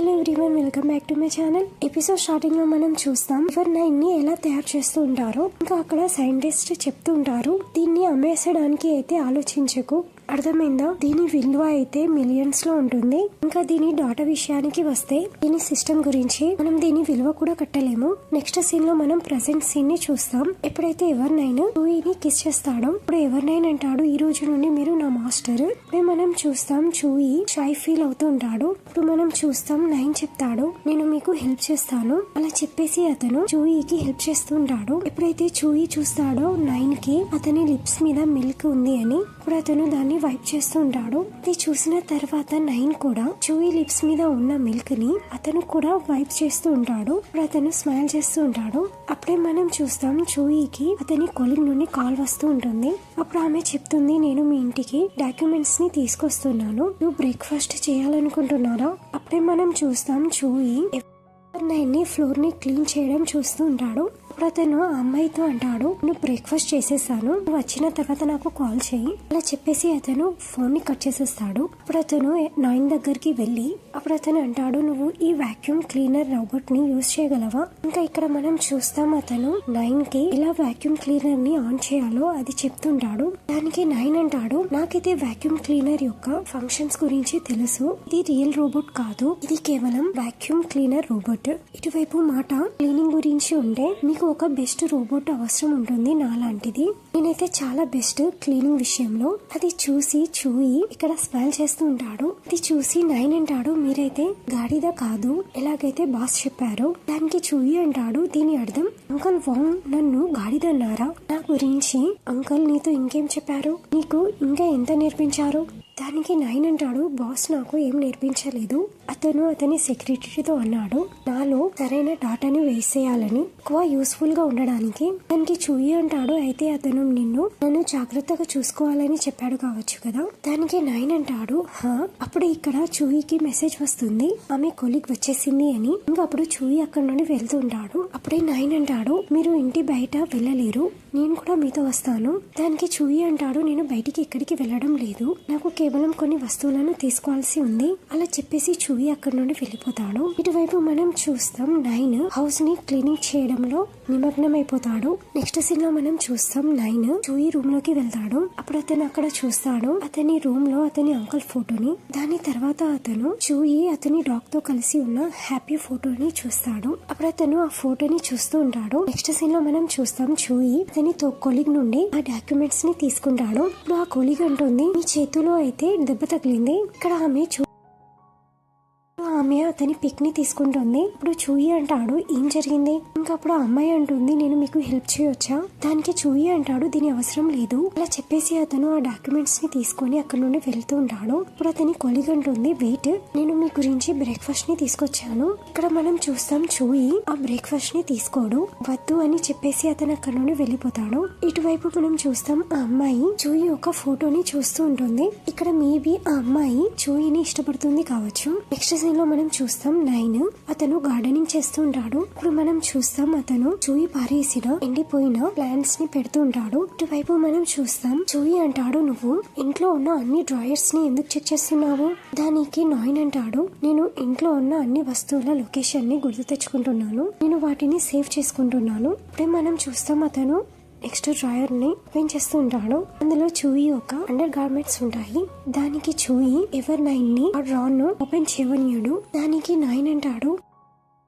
Hello everyone, welcome back to my channel. Episode starting లో మనం చూస్తాం ఎవర్9 ని ఎలా తయారు చేస్తూ ఉంటారో. ఇంకా అక్కడ సైంటిస్ట్ చెప్తూ ఉంటారు, దీన్ని అమ్మేసడానికి అయితే ఆలోచించకు, అర్థమైందా? దీని విలువ అయితే మిలియన్స్ లో ఉంటుంది. ఇంకా దీని డాటా విషయానికి వస్తే దీని సిస్టమ్ గురించి మనం దీని విలువ కూడా కట్టలేము. నెక్స్ట్ సీన్ లో మనం ప్రెసెంట్ సీన్ ని చూస్తాం. ఎప్పుడైతే ఎవర్9 చూయిని కిస్ చేస్తాడో ఇప్పుడు ఎవర్9 అంటాడు, ఈ రోజు నుండి మీరు నా మాస్టర్. ఇప్పుడు మనం చూస్తాం చూయి షై ఫీల్ అవుతూ ఉంటాడు. ఇప్పుడు మనం చూస్తాం 9 చెప్తాడు, నేను మీకు హెల్ప్ చేస్తాను. అలా చెప్పేసి అతను చూయికి హెల్ప్ చేస్తూ ఉంటాడు. ఎప్పుడైతే చూయి చూస్తాడో 9 కి అతని లిప్స్ మీద మిల్క్ ఉంది అని, ఇప్పుడు అతను దాన్ని వైప్ చేస్తూ ఉంటాడు. ఇది చూసిన తర్వాత 9 కూడా చూయి లిప్స్ మీద ఉన్న మిల్క్ ని అతను కూడా వైప్ చేస్తూ ఉంటాడు. ఇప్పుడు అతను స్మైల్ చేస్తూ ఉంటాడు. అప్పుడే మనం చూస్తాం చూయికి అతని కొలీగ్ నుండి కాల్ వస్తూ ఉంటుంది. అప్పుడు ఆమె చెప్తుంది, నేను మీ ఇంటికి డాక్యుమెంట్స్ ని తీసుకొస్తున్నాను, నువ్వు బ్రేక్ఫాస్ట్ చేయాలనుకుంటున్నారా? అప్పుడే మనం చూస్తాం చూయి ఎవర్9 ఫ్లోర్ ని క్లీన్ చేయడం చూస్తూ ఉంటాడు. ఇప్పుడు అతను ఆ అమ్మాయితో అంటాడు, నువ్వు బ్రేక్ఫాస్ట్ చేసేసాను, నువ్వు వచ్చిన తర్వాత నాకు కాల్ చేయి. అలా చెప్పేసి అతను ఫోన్ ని కట్ చేసేస్తాడు. ఇప్పుడు అతను 9 దగ్గరికి వెళ్ళి అప్పుడు అతను అంటాడు, నువ్వు ఈ వాక్యూమ్ క్లీనర్ రోబోట్ ని యూజ్ చేయగలవా? ఇంకా ఇక్కడ మనం చూస్తాం అతను 9 కి ఇలా వాక్యూమ్ క్లీనర్ ని ఆన్ చేయాలో అది చెప్తుంటాడు. దానికి 9 అంటాడు, నాకైతే వాక్యూమ్ క్లీనర్ యొక్క ఫంక్షన్స్ గురించి తెలుసు, ఇది రియల్ రోబోట్ కాదు, ఇది కేవలం వాక్యూమ్ క్లీనర్ రోబోట్. ఇటువైపు మాట క్లీనింగ్ గురించి ఉంటే మీకు ఒక బెస్ట్ రోబోట్ అవసరం ఉంటుంది నాలాంటిది, నేనైతే చాలా బెస్ట్ క్లీనింగ్ విషయంలో. అది చూసి చూయి ఇక్కడ స్మైల్ చేస్తూ ఉంటాడు. ఇది చూసి 9 అంటాడు, మీరైతే గాడిద కాదు, ఎలాగైతే బాస్ చెప్పారో. దానికి చూయి అంటాడు, దీని అర్థం అంకల్ వాంగ్ నన్ను గాడిద అన్నారా? నా గురించి అంకల్ నీతో ఇంకేం చెప్పారు, నీకు ఇంకా ఎంత నేర్పించారు? దానికి 9 అంటాడు, బాస్ నాకు ఏం నేర్పించలేదు, అతను అతని సెక్రటరీతో అన్నాడు నాలో సరైన డాటాని వేసేయాలని, ఎక్కువ యూస్ఫుల్ గా ఉండడానికి. దానికి చూయి అంటాడు, అయితే అతను నన్ను జాగ్రత్తగా చూసుకోవాలని చెప్పాడు కావచ్చు కదా? దానికి 9 అంటాడు, హా. అప్పుడు ఇక్కడ చూయికి మెసేజ్ వస్తుంది, ఆమె కొలీగ్ వచ్చేసింది అని. ఇంకా అప్పుడు చూయి అక్కడ నుండి వెళ్తూ ఉంటాడు. అప్పుడే 9 అంటాడు, మీరు ఇంటి బయట వెళ్ళలేరు, నేను కూడా మీతో వస్తాను. దానికి చూయి అంటాడు, నేను బయటికి ఎక్కడికి వెళ్ళడం లేదు, నాకు కేవలం కొన్ని వస్తువులను తీసుకోవాల్సి ఉంది. అలా చెప్పేసి చూయి అక్కడ నుండి వెళ్ళిపోతాడు. ఇటువైపు మనం చూస్తాం 9 హౌస్ ని క్లీనింగ్ చేయడంలో నిమగ్నం అయిపోతాడు. నెక్స్ట్ సీన్ లో మనం చూస్తాం 9 చూయి రూమ్ లోకి వెళ్తాడు. అప్పుడు అతను అక్కడ చూస్తాడు అతని రూమ్ లో అతని అంకుల్ ఫోటోని. దాని తర్వాత అతను చూయి అతని డాగ్ తో కలిసి ఉన్న హ్యాపీ ఫోటోని చూస్తాడు. అప్పుడు అతను ఆ ఫోటోని చూస్తూ ఉంటాడు. నెక్స్ట్ సీన్ లో మనం చూస్తాం చూయి అతని కొలీగ్ నుండి ఆ డాక్యుమెంట్స్ ని తీసుకుంటాడు. ఇప్పుడు ఆ కొలీగ్ అంటుంది, మీ చేతిలో అయితే దెబ్బ తగిలింది. ఇక్కడ ఆమె అతని పిక్ ని తీసుకుంటుంది. ఇప్పుడు చూయి అంటాడు, ఏం జరిగింది? ఇంకా అప్పుడు ఆ అమ్మాయి అంటుంది, నేను మీకు హెల్ప్ చేయొచ్చా? దానికి చూయి అంటాడు, దీని అవసరం లేదు. అలా చెప్పేసి అతను ఆ డాక్యుమెంట్స్ ని తీసుకొని అక్కడ నుండి వెళ్తూ ఉంటాడు. ఇప్పుడు అతని కొలీగ్ అంటుంది, వెయిట్, నేను మీ గురించి బ్రేక్ఫాస్ట్ ని తీసుకొచ్చాను. ఇక్కడ మనం చూస్తాం చూయి ఆ బ్రేక్ఫాస్ట్ ని తీసుకోడు, వద్దు అని చెప్పేసి అతను అక్కడ నుండి వెళ్ళిపోతాడు. ఇటువైపు మనం చూస్తాం ఆ అమ్మాయి చూయి ఒక ఫోటోని చూస్తూ ఉంటుంది. ఇక్కడ మేబీ ఆ అమ్మాయి చూయిని ఇష్టపడుతుంది కావచ్చు. నెక్స్ట్ సీన్ లో మనం చూస్తాం 9 అతను గార్డెనింగ్ చేస్తూ ఉంటాడు. ఇప్పుడు మనం చూస్తాం అతను చూయి పారేసిన ఎండిపోయిన ప్లాంట్స్ ని పెడుతూ ఉంటాడు. ఇటువైపు మనం చూస్తాం చూయి అంటాడు, నువ్వు ఇంట్లో ఉన్న అన్ని డ్రాయర్స్ ని ఎందుకు చెక్ చేస్తున్నావు? దానికి 9 అంటాడు, నేను ఇంట్లో ఉన్న అన్ని వస్తువుల లొకేషన్ ని గుర్తు తెచ్చుకుంటున్నాను, నేను వాటిని సేవ్ చేసుకుంటున్నాను. ఇప్పుడే మనం చూస్తాం అతను నెక్స్ట్ డ్రాయర్ ని ఓపెన్ చేస్తూ ఉంటాడు. అందులో చూయి ఒక అండర్ గార్మెంట్స్ ఉంటాయి. దానికి చూయి ఎవర్9 ని ఆ డ్రా ను ఓపెన్ చేయనీయడు. దానికి 9 అంటాడు,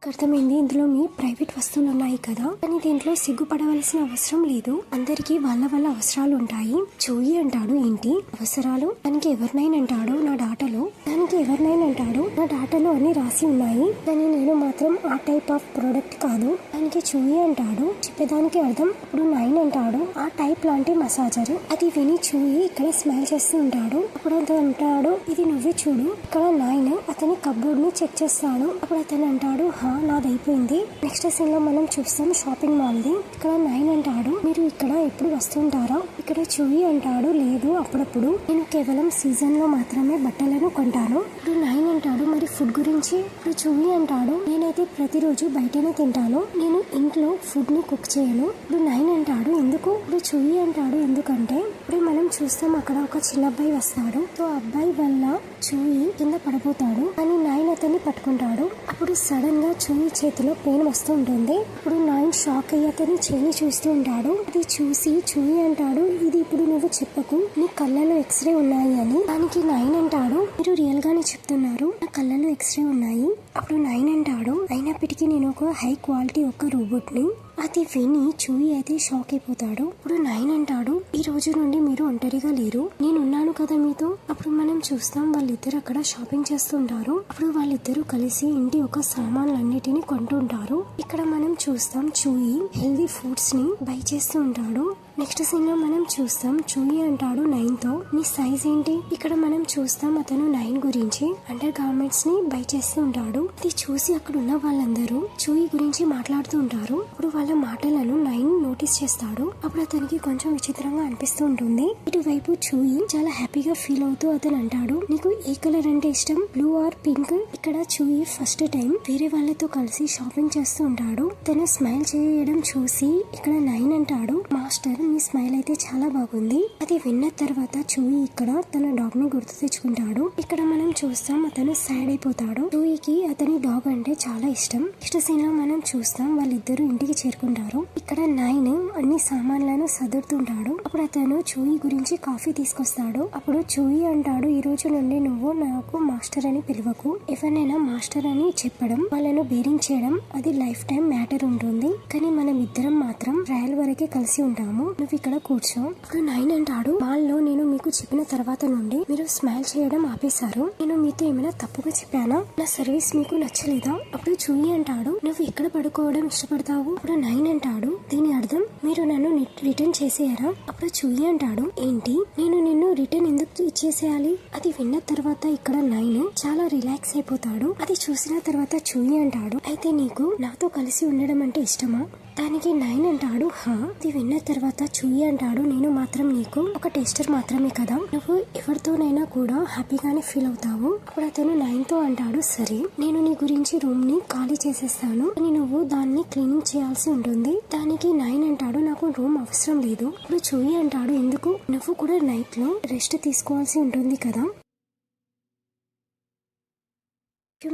అర్థమైంది, ఇందులో మీ ప్రైవేట్ వస్తువులు ఉన్నాయి కదా, కానీ దీంట్లో సిగ్గుపడవలసిన అవసరం లేదు, అందరికి వాళ్ళ అవసరాలు ఉంటాయి. చూయి అంటాడు, ఏంటి అవసరాలు? దానికి ఎవర్9 అంటాడు, నా డాటాలో. దానికి ఎవర్9 అంటాడు, నా డాటాలో అన్ని రాసి ఉన్నాయి, కానీ నేను మాత్రం ఆ టైప్ ఆఫ్ ప్రోడక్ట్ కాదు. దానికి చూయి అంటాడు, చెప్పేదానికి అర్థం. ఇప్పుడు 9 అంటాడు, ఆ టైప్ లాంటి మసాజర్. అది విని చూయి ఇక్కడ స్మైల్ చేస్తూ ఉంటాడు. అప్పుడు అతను అంటాడు, ఇది నువ్వే చూడు. ఇక్కడ 9 అతని కప్బోర్డ్ ని చెక్ చేస్తాడు. అప్పుడు అతను అంటాడు, నాది అయిపోయింది. నెక్స్ట్ సీన్ లో మనం చూస్తాం షాపింగ్ మాల్ ది. ఇక్కడ 9 అంటాడు, మీరు ఇక్కడ ఎప్పుడు వస్తుంటారా? ఇక్కడ చూయి అంటాడు, లేదు, అప్పుడప్పుడు, నేను కేవలం సీజన్ లో మాత్రమే బట్టలను కొంటాను. ఇప్పుడు 9 అంటాడు, మరి ఫుడ్ గురించి? ఇప్పుడు చూయి అంటాడు, నేనైతే ప్రతిరోజు బయటనే తింటాను, నేను నేను ఇంట్లో ఫుడ్ ని కుక్ చేయను. ఇప్పుడు 9 అంటాడు ఎందుకు, ఇప్పుడు చూయి అంటాడు ఎందుకంటే ఇప్పుడు మనం చూస్తాం అక్కడ ఒక చిన్న అబ్బాయి వస్తాడు. సో అబ్బాయి వల్ల చూయి కింద పడిపోతాడు అని 9 అతన్ని పట్టుకుంటాడు. అప్పుడు సడన్ గా చూయి చేతిలో పెయిన్ వస్తూ ఉంటుంది. ఇప్పుడు 9 షాక్ అయ్యి అతని చెయ్యి చూస్తూ ఉంటాడు. అది చూసి చూయి అంటాడు ఇది ఇప్పుడు నువ్వు చెప్పకు, నీ కళ్ళలో ఎక్స్రే ఉన్నాయి అని. దానికి 9 అంటాడు మీరు రియల్ గానే చెప్తున్నారు, నా కళ్ళలో ఎక్స్రే ఉన్నాయి. అప్పుడు 9 అంటాడు అయినప్పటికీ నేను ఒక హై క్వాలిటీ ఒక రోబోట్ ని. అది విని చూయి అయితే షాక్ అయిపోతాడు. ఇప్పుడు 9 అంటాడు ఈ రోజు నుండి మీరు ఒంటరిగా లేరు, నేనున్నాను కదా మీతో. అప్పుడు మనం చూస్తాం వాళ్ళిద్దరు అక్కడ షాపింగ్ చేస్తుంటారు. అప్పుడు వాళ్ళిద్దరూ కలిసి ఇంటి ఒక సామాన్లన్నిటిని కొంటుంటారు. ఇక్కడ మనం చూస్తాం చూయి హెల్దీ ఫుడ్స్ ని బై చేస్తూ ఉంటాడు. నెక్స్ట్ సీన్ లో మనం చూస్తాం చూయి అంటాడు 9 తో నీ సైజ్ ఏంటి. ఇక్కడ మనం చూస్తాం అతను 9 గురించి అండర్ గార్మెంట్స్ ని బై చేస్తూ ఉంటాడు. ఇది చూసి అక్కడ ఉన్న వాళ్ళందరూ చూయి గురించి మాట్లాడుతూ ఉంటారు. అప్పుడు వాళ్ళ మాటలను 9 నోటీస్ చేస్తాడు. అప్పుడు అతనికి కొంచెం విచిత్రంగా అనిపిస్తూ ఉంటుంది. ఇటువైపు చూయి చాలా హ్యాపీగా ఫీల్ అవుతూ అతను అంటాడు నీకు ఏ కలర్ అంటే ఇష్టం, బ్లూ ఆర్ పింక్. ఇక్కడ చూయి ఫస్ట్ టైం వేరే వాళ్ళతో కలిసి షాపింగ్ చేస్తూ ఉంటాడు. తను స్మైల్ చేయడం చూసి ఇక్కడ 9 అంటాడు మాస్టర్ మీ స్మైల్ అయితే చాలా బాగుంది. అది విన్న తర్వాత చూయి ఇక్కడ తన డాగ్ ని గుర్తు తెచ్చుకుంటాడు. ఇక్కడ మనం చూస్తాం అతను సాడ్ అయిపోతాడు. చూయికి అతని డాగ్ అంటే చాలా ఇష్టం. నెక్స్ట్ సీన్ లో మనం చూస్తాం వాళ్ళిద్దరు ఇంటికి చేరుకుంటారు. ఇక్కడ 9 అన్ని సామాన్లను సదురుతుంటాడు. అప్పుడు అతను చూయి గురించి కాఫీ తీసుకొస్తాడు. అప్పుడు చూయి అంటాడు ఈ రోజు నుండి నువ్వు నాకు మాస్టర్ అని పిలవకు, ఎవరినైనా మాస్టర్ అని చెప్పడం వాళ్ళను బేరింగ్ చేయడం అది లైఫ్ టైం మ్యాటర్ ఉంటుంది, కానీ మనం ఇద్దరం మాత్రం ట్రయల్ వరకే కలిసి ఉంటాము, నువ్వు ఇక్కడ కూర్చో. ఇప్పుడు 9 అంటాడు మాల్లో నేను మీకు చెప్పిన తర్వాత నుండి మీరు స్మైల్ చేయడం ఆపేశారు, నేను మీతో ఏమైనా తప్పుగా చెప్పానా, నా సర్వీస్ మీకు నచ్చలేదా. అప్పుడు చూయి అంటాడు నువ్వు ఎక్కడ పడుకోవడం ఇష్టపడతావు. అప్పుడు 9 అంటాడు దీని అర్థం మీరు నన్ను రిటర్న్ చేసేయారా. అప్పుడు చూయి అంటాడు ఏంటి నేను నిన్ను రిటర్న్ ఎందుకు ఇచ్చేసేయాలి. అది విన్న తర్వాత ఇక్కడ 9 చాలా రిలాక్స్ అయిపోతాడు. అది చూసిన తర్వాత చూయి అంటాడు అయితే నీకు నాతో కలిసి ఉండడం అంటే ఇష్టమా. దానికి 9 అంటాడు హా. ఇది విన్న తర్వాత చూయి అంటాడు నేను మాత్రం నీకు ఒక టేస్టర్ మాత్రమే కదా, నువ్వు ఎవరితోనైనా కూడా హ్యాపీగానే ఫీల్ అవుతావు. అప్పుడు అతను 9 తో అంటాడు సరే నేను నీ గురించి రూమ్ ని ఖాళీ చేసేస్తాను అని నువ్వు దాన్ని క్లీనింగ్ చేయాల్సి ఉంటుంది. దానికి 9 అంటాడు నాకు రూమ్ అవసరం లేదు. ఇప్పుడు చూయి అంటాడు ఎందుకు, నువ్వు కూడా నైట్ లో రెస్ట్ తీసుకోవాల్సి ఉంటుంది కదా.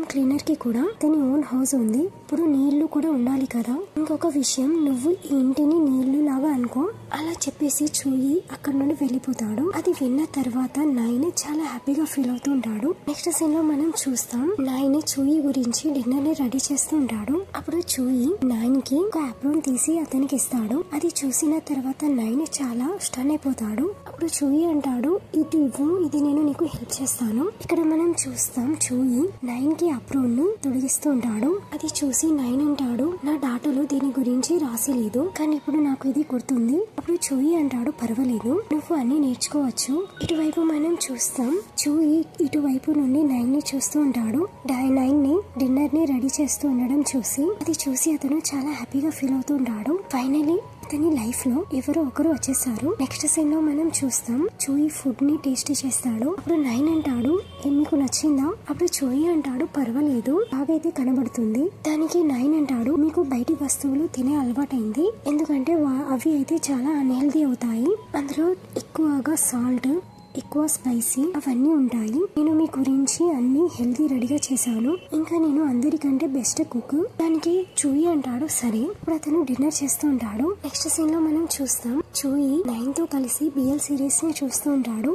క్లీనర్ కి కూడా తన ఓన్ హౌస్ ఉంది, ఇప్పుడు నీళ్లు కూడా ఉండాలి కదా. ఇంకొక విషయం నువ్వు ఈ ఇంటిని నీళ్లు లాగా అనుకో అలా చెప్పేసి చూయి అక్కడ నుండి వెళ్ళిపోతాడు. అది విన్న తర్వాత 9 చాలా హ్యాపీగా ఫీల్ అవుతూ ఉంటాడు. నెక్స్ట్ సీన్ లో మనం చూస్తాం 9 చూయి గురించి డిన్నర్ ని రెడీ చేస్తూ ఉంటాడు. అప్పుడు చూయి 9 కి ఒక అప్రోన్ తీసి అతనికి ఇస్తాడు. అది చూసిన తర్వాత 9 చాలా స్టన్ అయిపోతాడు. అప్పుడు చూయి అంటాడు ఇది ఇవ్వు, ఇది నేను నీకు హెల్ప్ చేస్తాను. ఇక్కడ మనం చూస్తాం చూయి 9 కి అప్రోన్ ని తొలగిస్తూ ఉంటాడు. అది చూసి 9 అంటాడు నా డాటాలో దీని గురించి రాసి లేదు, కానీ ఇప్పుడు నాకు ఇది గుర్తుంది. అప్పుడు చూయి అంటాడు పర్వాలేదు నువ్వు అన్ని నేర్చుకోవచ్చు. ఇటువైపు మనం చూస్తాం చూయి ఇటువైపు నుండి 9 ని చూస్తూ ఉంటాడు. 9 ని డిన్నర్ ని రెడీ చేస్తూ ఉండడం చూసి అది చూసి అతను చాలా హ్యాపీగా ఫీల్ అవుతూ ఉంటాడు. ఫైనలీ అతని లైఫ్ లో ఎవరో ఒకరు వచ్చేసారు. నెక్స్ట్ సీన్ లో మనం చూస్తాం చూయి ఫుడ్ ని టేస్ట్ చేస్తాడు. అప్పుడు 9 అంటాడు మీకు నచ్చిందా. అప్పుడు చూయి అంటాడు పర్వాలేదు బాగైతే కనబడుతుంది. దానికి 9 అంటాడు మీకు బయటి వస్తువులు తినే అలవాటైంది, ఎందుకంటే అవి అయితే చాలా అన్హెల్దీ అవుతాయి, అందులో ఎక్కువగా సాల్ట్ ఎక్కువ స్పైసీ అవన్నీ ఉంటాయి. నేను మీ గురించి అన్ని హెల్దీ రెడీగా చేశాను, ఇంకా నేను అందరికంటే బెస్ట్ కుక్. దానికి చూయి అంటాడు సరే. ఇప్పుడు అతను డిన్నర్ చేస్తూ ఉంటాడు. నెక్స్ట్ సీన్ లో మనం చూస్తాం చూయి 9 తో కలిసి బిఎల్ సిరీస్ ని చూస్తూ ఉంటాడు.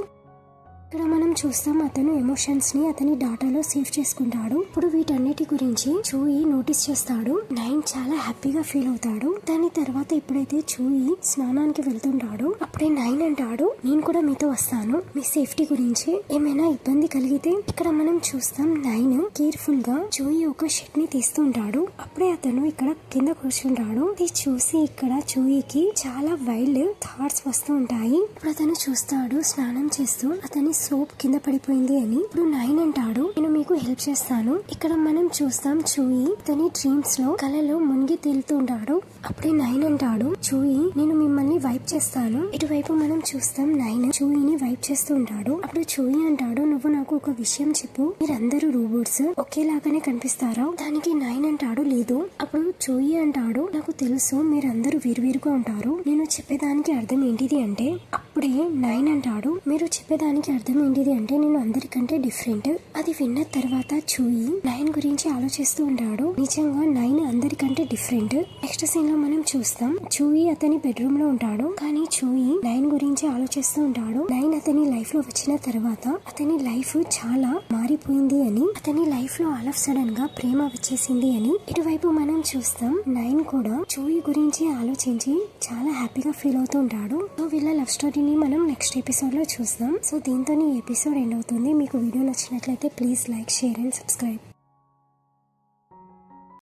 ఇక్కడ మనం చూస్తాం అతను ఎమోషన్స్ ని అతని డాటాలో సేవ్ చేసుకుంటాడు. ఇప్పుడు వీటన్నిటి గురించి చూయి నోటీస్ చేస్తాడు. 9 చాలా హ్యాపీగా ఫీల్ అవుతాడు. దాని తర్వాత ఎప్పుడైతే చూయి స్నానానికి వెళ్తుంటాడు అప్పుడే 9 అంటాడు నేను కూడా మీతో వస్తాను, మీ సేఫ్టీ గురించి ఏమైనా ఇబ్బంది కలిగితే. ఇక్కడ మనం చూస్తాం 9 కేర్ఫుల్ గా చూయి ఒక షర్ట్ ని తీస్తూ ఉంటాడు. అప్పుడే అతను ఇక్కడ కింద కూర్చుంటాడు. ఇది చూసి ఇక్కడ చూయికి చాలా వైల్డ్ థాట్స్ వస్తూ ఉంటాయి. ఇప్పుడు అతను చూస్తాడు స్నానం చేస్తూ అతని సోప్ కింద పడిపోయింది అని. ఇప్పుడు 9 అంటాడు నేను మీకు హెల్ప్ చేస్తాను. ఇక్కడ మనం చూస్తాం చూయి తన డ్రీమ్స్ లో కలలో మునిగి తేలుతూ ఉంటాడు. అప్పుడే 9 అంటాడు చూయి నేను మిమ్మల్ని వైప్ చేస్తాను. ఇటువైపు మనం చూస్తాం 9 చూయిని వైప్ చేస్తూ ఉంటాడు. అప్పుడు చూయి అంటాడు నువ్వు నాకు ఒక విషయం చెప్పు, మీరందరూ రోబోట్స్ ఒకేలాగానే కనిపిస్తారా? దానికి 9 అంటాడు లేదు. అప్పుడు చూయి అంటాడు నాకు తెలుసు మీరందరూ వేరువేరుగా ఉంటారు, నేను చెప్పేదానికి అర్థం ఏంటిది అంటే. అప్పుడే 9 అంటాడు మీరు చెప్పేదానికి అర్థం ఏంటిది అంటే నేను అందరికంటే డిఫరెంట్. అది విన్న తర్వాత చూయి 9 గురించి ఆలోచిస్తూ ఉంటాడు. నిజంగా 9 అందరికంటే డిఫరెంట్. నెక్స్ట్ సీన్ లో మనం చూస్తాం చూయి అతని బెడ్రూమ్ లో ఉంటాడు. కానీ చూయి 9 గురించి ఆలోచిస్తూ ఉంటాడు. 9 అతని లైఫ్ లో వచ్చిన తర్వాత అతని లైఫ్ చాలా మారిపోయింది అని, అతని లైఫ్ లో ఆల్ ఆఫ్ సడన్ గా ప్రేమ వచ్చేసింది అని. ఇటువైపు మనం చూస్తాం 9 కూడా చూయి గురించి ఆలోచించి చాలా హ్యాపీగా ఫీల్ అవుతూ ఉంటాడు. సో వీళ్ళ లవ్ స్టోరీని మనం నెక్స్ట్ ఎపిసోడ్ లో చూస్తాం. సో దీంతో ఈ ఎపిసోడ్ ఎండ్ అవుతుంది. మీకు వీడియో నచ్చినట్లయితే please like, share and subscribe.